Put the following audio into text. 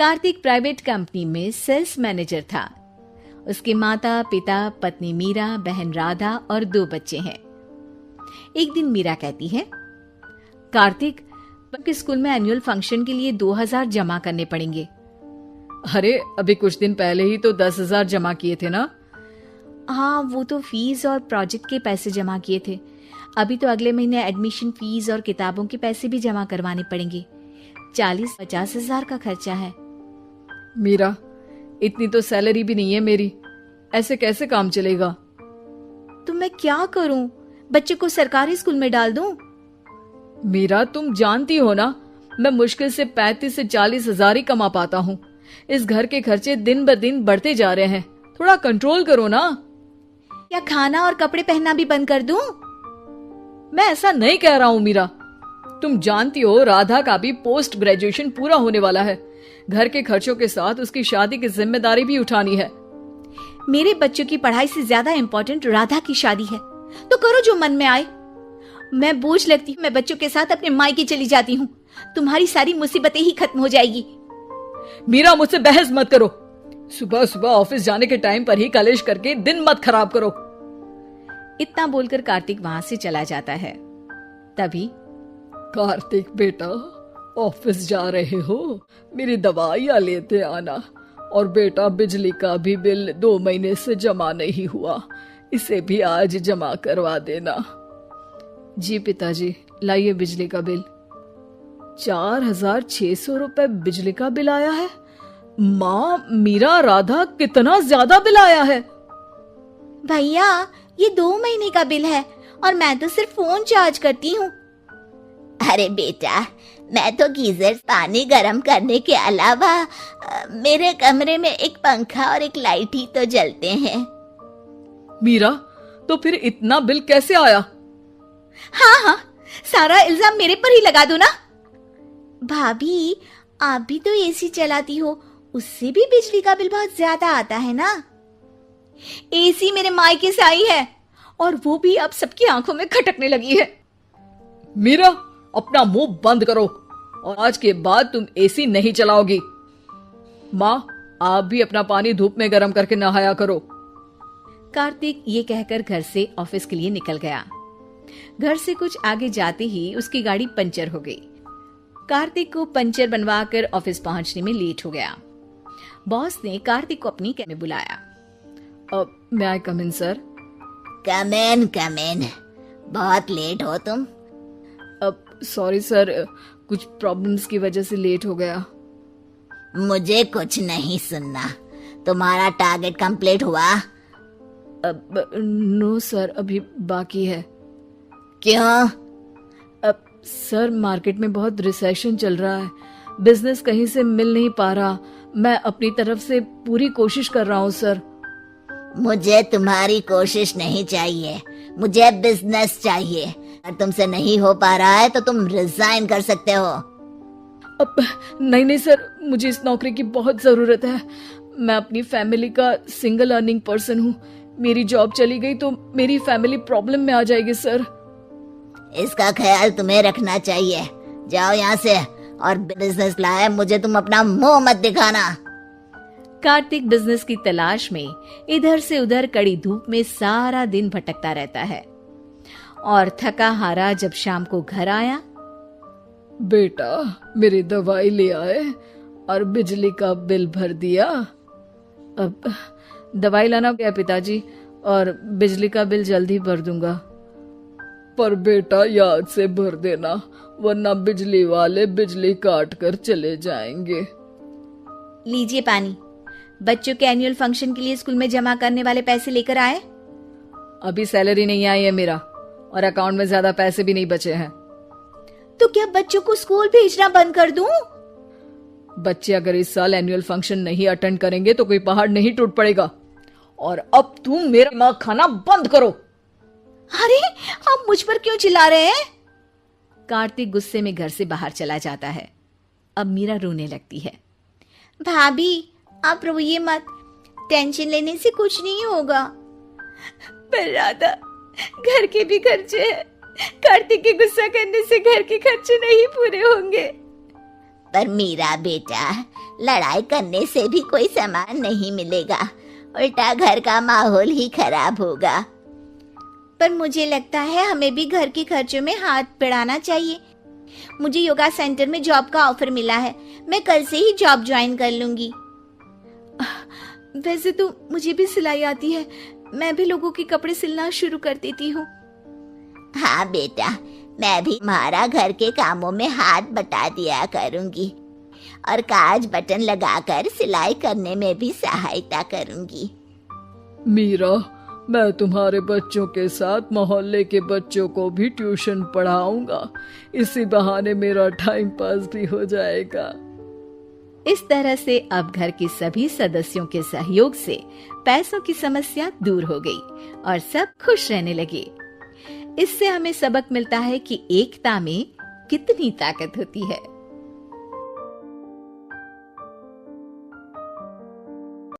Kartik private company में sales manager था। उसके माता पिता, पत्नी मीरा, बहन राधा और 2 बच्चे हैं। एक दिन मीरा कहती है, कार्तिक, के स्कूल में एनुअल फंक्शन के लिए 2000 जमा करने पड़ेंगे। अरे अभी कुछ दिन पहले ही तो 10,000 जमा किए थे ना। हाँ, वो तो फीस और प्रोजेक्ट के पैसे जमा किए थे। अभी तो अगले महीने एडमिशन फीस और किताबों के पैसे भी जमा करवाने पड़ेंगे। 40-50 हजार का खर्चा है। मीरा, इतनी तो सैलरी भी नहीं है मेरी, ऐसे कैसे काम चलेगा? तो मैं क्या करूं? बच्चे को सरकारी स्कूल में डाल दूं? मीरा, तुम जानती हो ना, मैं मुश्किल से 35 से 40 हजार ही कमा पाता हूँ। इस घर के खर्चे दिन ब दिन बढ़ते जा रहे हैं, थोड़ा कंट्रोल करो ना। या खाना और कपड़े पहनना भी बंद कर दूं? मैं ऐसा नहीं कह रहा हूँ मीरा। तुम जानती हो राधा का भी पोस्ट ग्रेजुएशन पूरा होने वाला है। घर के खर्चों के साथ उसकी शादी की जिम्मेदारी भी उठानी है। मेरे बच्चों की पढ़ाई से ज्यादा इम्पोर्टेंट राधा की शादी है, तो करो जो मन में आए। मैं बोझ लगती हूँ, मैं बच्चों के साथ अपने मायके चली जाती हूँ। तुम्हारी सारी मुसीबतें ही खत्म हो जाएगी। मीरा, मुझसे बहस मत करो। सुबह सुबह ऑफिस जाने के टाइम पर ही कलेश करके दिन मत खराब करो। इतना बोलकर कार्तिक वहां से चला जाता है। तभी, कार्तिक बेटा, ऑफिस जा रहे हो? मेरी दवाइयां लेते आना। और बेटा, बिजली का भी बिल 2 महीने से जमा नहीं हुआ, इसे भी आज जमा करवा देना। जी पिताजी, लाइए बिजली का बिल। 4,600 रुपए बिजली का बिल आया है। माँ, मीरा, राधा, कितना ज्यादा बिल आया है। भैया, ये 2 महीने का बिल है और मैं तो सिर्फ फोन चार्ज करती हूँ। अरे बेटा, मैं तो गीजर पानी गर्म करने के अलावा मेरे कमरे में एक पंखा और एक लाइट ही तो जलते हैं। मीरा, तो फिर इतना बिल कैसे आया? हाँ, सारा इल्जाम मेरे पर ही लगा दो ना। भाभी, आप भी तो एसी चलाती हो, उससे भी बिजली का बिल बहुत ज्यादा आता है ना। एसी मेरे मायके से आई है और वो भी अब सबकी आंखों में खटकने लगी है। मीरा, अपना मुंह बंद करो और आज के बाद तुम एसी नहीं चलाओगी। माँ, आप भी अपना पानी धूप में गर्म करके नहाया करो। कार्तिक ये कहकर घर से ऑफिस के लिए निकल गया। घर से कुछ आगे जाते ही उसकी गाड़ी पंचर हो गई। कार्तिक को पंचर बनवाकर ऑफिस पहुंचने में लेट हो गया। बॉस ने कार्तिक को अपनी कैब में बुलाया। may I come in, sir? Come in. बहुत लेट हो तुम। सॉरी सर, कुछ प्रॉब्लम्स की वजह से लेट हो गया। मुझे कुछ नहीं सुनना। तुम्हारा टारगेट कंप्लीट हुआ? नो सर, अभी बाकी है। क्यों? सर, मार्केट में बहुत रिसेशन चल रहा है, बिजनेस कहीं से मिल नहीं पा रहा। मैं अपनी तरफ से पूरी कोशिश कर रहा हूँ सर। मुझे तुम्हारी कोशिश नहीं चाहिए, मुझे बिजनेस चाहिए। अगर तुमसे नहीं हो पा रहा है तो तुम रिजाइन कर सकते हो। नहीं सर, मुझे इस नौकरी की बहुत जरूरत है। मैं अपनी फैमिली का सिंगल अर्निंग पर्सन हूँ। मेरी जॉब चली गई तो मेरी फैमिली प्रॉब्लम में आ जाएगी सर। इसका ख्याल तुम्हें रखना चाहिए। जाओ यहाँ से, और बिजनेस लाए मुझे तुम अपना मुंह मत दिखाना। कार्तिक बिजनेस की तलाश में इधर से उधर कड़ी धूप में सारा दिन भटकता रहता है और थका हारा जब शाम को घर आया। बेटा, मेरी दवाई ले आए और बिजली का बिल भर दिया। अब दवाई लाना क्या पिताजी, और बिजली का बिल जल्दी भर दूंगा। पर बेटा, याद से भर देना, वरना बिजली वाले बिजली काट कर चले जाएंगे। लीजिए पानी। बच्चों के एनुअल फंक्शन के लिए स्कूल में जमा करने वाले पैसे लेकर आए? अभी सैलरी नहीं आई है मेरा, और अकाउंट में ज्यादा पैसे भी नहीं बचे हैं। तो क्या बच्चों को स्कूल भेजना बंद कर दूं? बच्चे अगर इस साल एनुअल फंक्शन नहीं अटेंड करेंगे तो कोई पहाड़ नहीं टूट पड़ेगा। और अब तुम मेरा दिमाग खाना बंद करो। अरे, आप मुझ पर क्यों चिल्ला रहे हैं? कार्तिक गुस्से में घर से बाहर चला जाता है। अब मीरा रोने लगती है। भाभी, आप रोइए मत, टेंशन लेने से कुछ नहीं होगा। पर राधा, घर के भी खर्चे हैं। कार्तिक के गुस्सा करने से घर के खर्चे नहीं पूरे होंगे। पर मीरा बेटा, लड़ाई करने से भी कोई सामान नहीं मिलेगा, उल्टा घर का माहौल ही खराब होगा। पर मुझे लगता है हमें भी घर के खर्चों में हाथ बढ़ाना चाहिए। मुझे योगा सेंटर में जॉब का ऑफर मिला है, मैं कल से ही जॉब ज्वाइन कर लूंगी। वैसे तो मुझे भी सिलाई आती है, मैं भी लोगों के कपड़े सिलना शुरू कर देती हूँ। हाँ बेटा, मैं भी तुम्हारा घर के कामों में हाथ बटा दिया करूंगी और काज बटन लगाकर सिलाई करने में भी सहायता करूंगी। मीरा, मैं तुम्हारे बच्चों के साथ मोहल्ले के बच्चों को भी ट्यूशन पढ़ाऊंगा। इसी बहाने मेरा टाइम पास भी हो जाएगा। इस तरह से अब घर के सभी सदस्यों के सहयोग से पैसों की समस्या दूर हो गई और सब खुश रहने लगे। इससे हमें सबक मिलता है कि एकता में कितनी ताकत होती है।